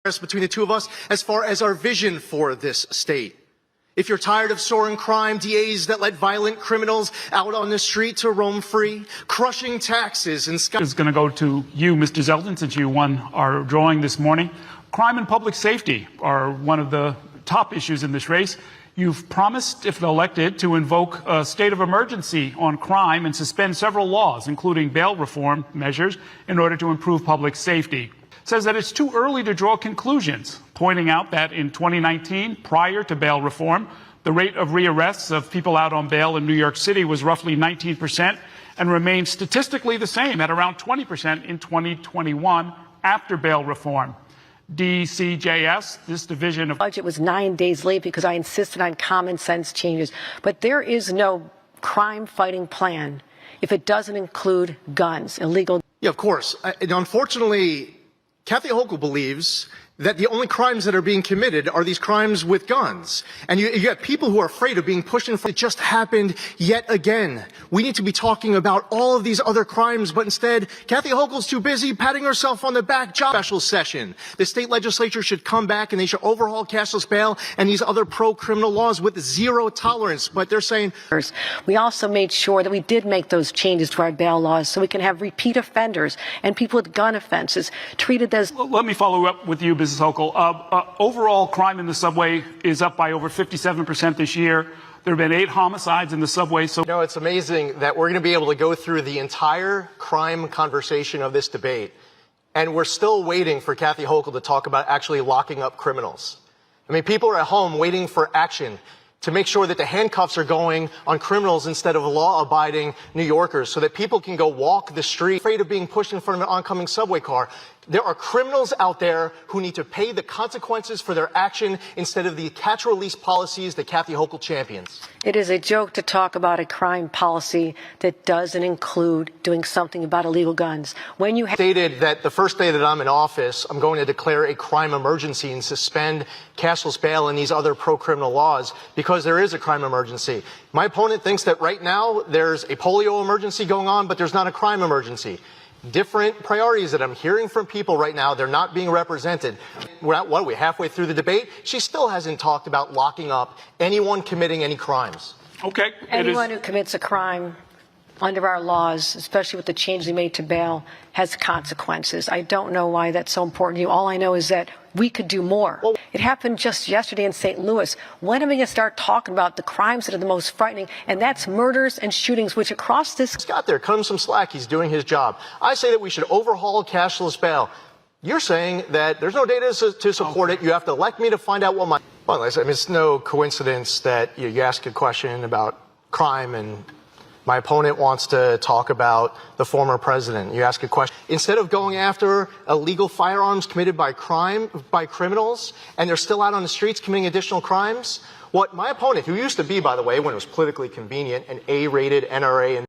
between the two of us as far as our vision for this state. If you're tired of soaring crime, DAs that let violent criminals out on the street to roam free, crushing taxes and is going to go to you, Mr. Zeldin, since you won our drawing this morning. Crime and public safety are one of the top issues in this race. You've promised, if elected, to invoke a state of emergency on crime and suspend several laws, including bail reform measures, in order to improve public safety. Says that it's too early to draw conclusions, pointing out that in 2019, prior to bail reform, the rate of rearrests of people out on bail in New York City was roughly 19% and remains statistically the same at around 20% in 2021 after bail reform. DCJS, this division of budget was 9 days late because I insisted on common sense changes. But there is no crime fighting plan if it doesn't include guns, illegal. Yeah, of course. Unfortunately, Kathy Hochul believes that the only crimes that are being committed are these crimes with guns. And you have people who are afraid of being pushed in front. It just happened yet again. We need to be talking about all of these other crimes, but instead, Kathy Hochul's too busy patting herself on the back. Special session. The state legislature should come back and they should overhaul cashless bail and these other pro-criminal laws with zero tolerance. But they're saying... We also made sure that we did make those changes to our bail laws so we can have repeat offenders and people with gun offenses treated as... Let me follow up with you, Mrs. Hochul. Overall crime in the subway is up by over 57% this year. There have been 8 homicides in the subway. So, it's amazing that we're going to be able to go through the entire crime conversation of this debate, and we're still waiting for Kathy Hochul to talk about actually locking up criminals. I mean, people are at home waiting for action to make sure that the handcuffs are going on criminals instead of law-abiding New Yorkers so that people can go walk the street afraid of being pushed in front of an oncoming subway car. There are criminals out there who need to pay the consequences for their action instead of the catch-release policies that Kathy Hochul champions. It is a joke to talk about a crime policy that doesn't include doing something about illegal guns. When you stated that the first day that I'm in office, I'm going to declare a crime emergency and suspend cashless bail and these other pro-criminal laws because there is a crime emergency. My opponent thinks that right now there's a polio emergency going on, but there's not a crime emergency. Different priorities that I'm hearing from people right now. They're not being represented. We're at, what are we, halfway through the debate? She still hasn't talked about locking up anyone committing any crimes. Okay. Anyone who commits a crime under our laws, especially with the change we made to bail, has consequences. I don't know why that's so important to you. All I know is that we could do more. Well, it happened just yesterday in St. Louis. When are we going to start talking about the crimes that are the most frightening? And that's murders and shootings, which across this... Scott there, cut him some slack. He's doing his job. I say that we should overhaul cashless bail. You're saying that there's no data to support it. You have to elect me to find out what my... Well, I mean, it's no coincidence that you ask a question about crime and my opponent wants to talk about the former president. You ask a question. Instead of going after illegal firearms committed by criminals, and they're still out on the streets committing additional crimes, what my opponent, who used to be, by the way, when it was politically convenient, an A-rated NRA